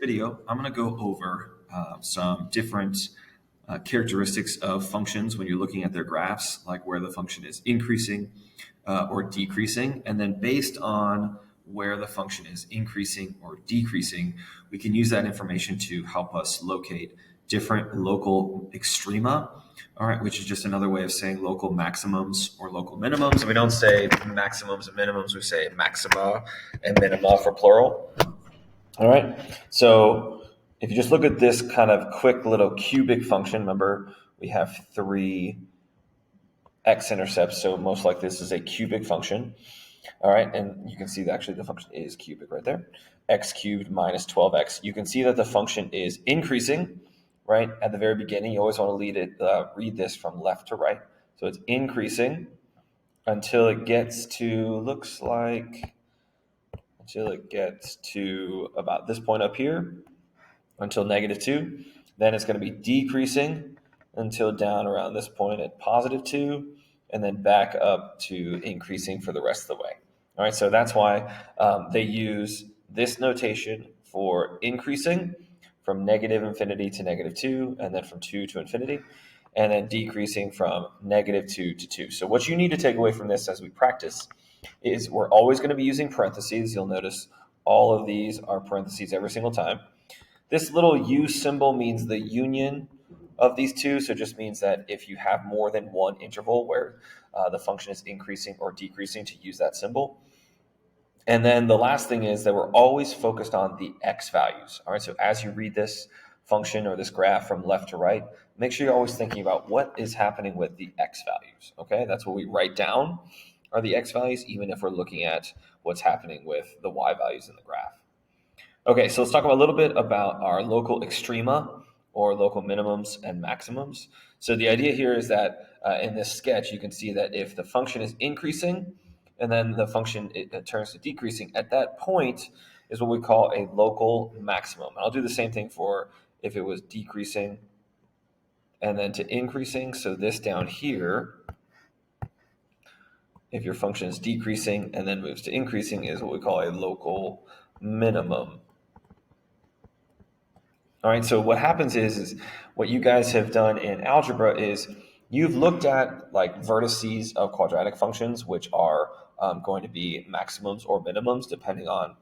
video, I'm going to go over some different characteristics of functions when you're looking at their graphs, like where the function is increasing or decreasing. And then based on where the function is increasing or decreasing, we can use that information to help us locate different local extrema, all right, which is just another way of saying local maximums or local minimums. And we don't say maximums and minimums, we say maxima and minima for plural. All right, so if you just look at this kind of quick little cubic function, remember we have three x-intercepts, so most likely this is a cubic function. All right, and you can see that actually the function is cubic right there, x cubed minus 12x. You can see that the function is increasing, right? At the very beginning, you always want to read this from left to right. So it's increasing until it gets to, looks like, until it gets to about this point up here, until -2. Then it's going to be decreasing until down around this point at +2, and then back up to increasing for the rest of the way. All right, so that's why they use this notation for increasing from -infinity to -2, and then from 2 to infinity, and then decreasing from -2 to 2. So what you need to take away from this as we practice is we're always going to be using parentheses. You'll notice all of these are parentheses every single time. This little U symbol means the union of these two, so it just means that if you have more than one interval where the function is increasing or decreasing, to use that symbol. And then the last thing is that we're always focused on the x values. All right, so as you read this function or this graph from left to right, make sure you're always thinking about what is happening with the x values. Okay, that's what we write down are the x values, even if we're looking at what's happening with the y values in the graph. Okay, so let's talk a little bit about our local extrema or local minimums and maximums. So the idea here is that in this sketch, you can see that if the function is increasing and then the function it turns to decreasing, at that point is what we call a local maximum. And I'll do the same thing for if it was decreasing and then to increasing. So this down here, if your function is decreasing and then moves to increasing, is what we call a local minimum. All right, so what happens is what you guys have done in algebra is you've looked at like vertices of quadratic functions, which are going to be maximums or minimums, depending on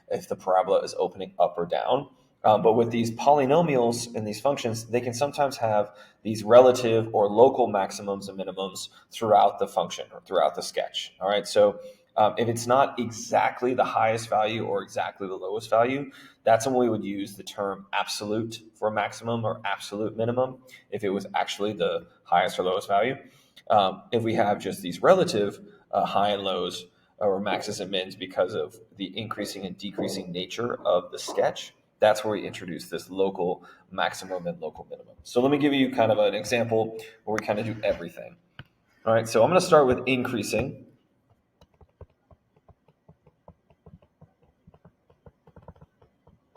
if the parabola is opening up or down. But with these polynomials and these functions, they can sometimes have these relative or local maximums and minimums throughout the function or throughout the sketch. All right, so if it's not exactly the highest value or exactly the lowest value, that's when we would use the term absolute for maximum or absolute minimum if it was actually the highest or lowest value. If we have just these relative high and lows or maxes and mins because of the increasing and decreasing nature of the sketch, that's where we introduce this local maximum and local minimum. So let me give you kind of an example where we kind of do everything. All right, so I'm going to start with increasing.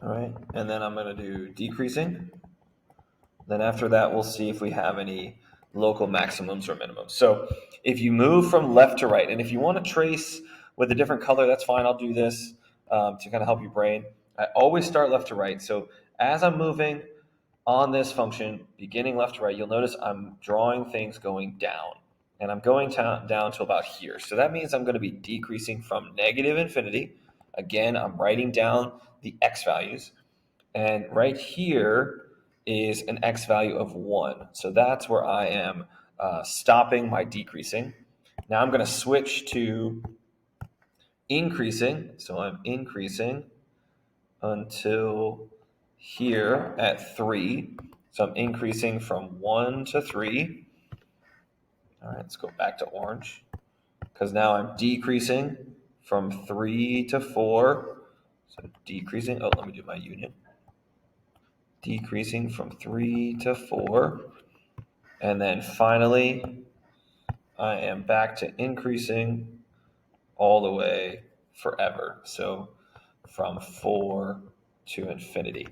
All right, and then I'm going to do decreasing. Then after that, we'll see if we have any local maximums or minimums. So if you move from left to right, and if you want to trace with a different color, that's fine. I'll do this to kind of help your brain. I always start left to right. So as I'm moving on this function, beginning left to right, you'll notice I'm drawing things going down. And I'm going down to about here. So that means I'm going to be decreasing from -infinity. Again, I'm writing down the x values. And right here is an x value of 1. So that's where I am stopping my decreasing. Now I'm going to switch to increasing. So I'm increasing until here at 3. So I'm increasing from 1 to 3. All right, let's go back to orange because now I'm decreasing from 3 to 4. So decreasing, let me do my union. Decreasing from 3 to 4. And then finally, I am back to increasing all the way forever. So from 4 to infinity.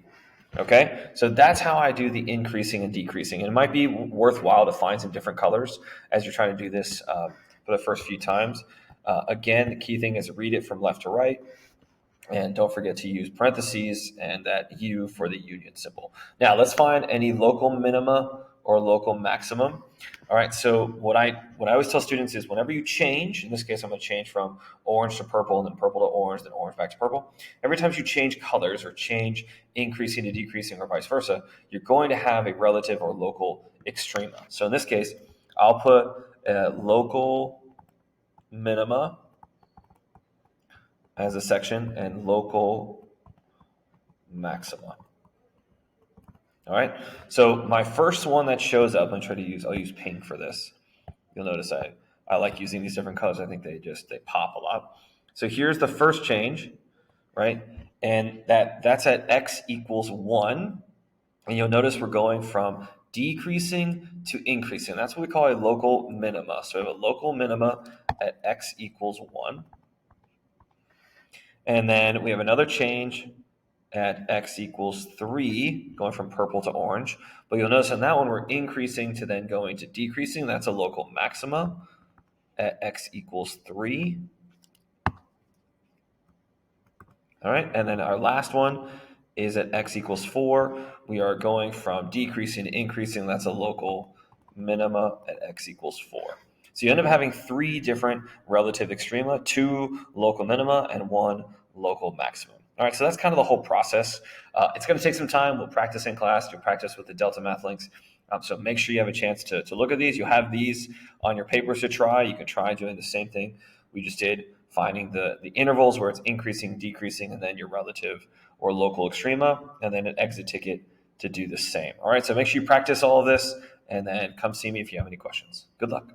Okay, so that's how I do the increasing and decreasing. And it might be worthwhile to find some different colors as you're trying to do this for the first few times. Again, the key thing is read it from left to right. And don't forget to use parentheses and that U for the union symbol. Now let's find any local minima or local maximum. All right, so what I always tell students is whenever you change, in this case I'm going to change from orange to purple and then purple to orange, then orange back to purple. Every time you change colors or change increasing to decreasing or vice versa, you're going to have a relative or local extrema. So in this case, I'll put local minima as a section and local maxima. All right, so my first one that shows up, I'll use pink for this. You'll notice I like using these different colors. I think they pop a lot. So here's the first change, right? And that's at x equals 1. And you'll notice we're going from decreasing to increasing. That's what we call a local minima. So we have a local minima at x equals 1. And then we have another change at x equals 3, going from purple to orange. But you'll notice on that one, we're increasing to then going to decreasing. That's a local maxima at x equals 3. All right, and then our last one is at x equals 4. We are going from decreasing to increasing. That's a local minima at x equals 4. So you end up having 3 different relative extrema, 2 local minima, and 1 local maximum. All right, so that's kind of the whole process. It's going to take some time. We'll practice in class. You'll practice with the Delta Math links. So make sure you have a chance to look at these. You'll have these on your papers to try. You can try doing the same thing we just did, finding the intervals where it's increasing, decreasing, and then your relative or local extrema, and then an exit ticket to do the same. All right, so make sure you practice all of this, and then come see me if you have any questions. Good luck.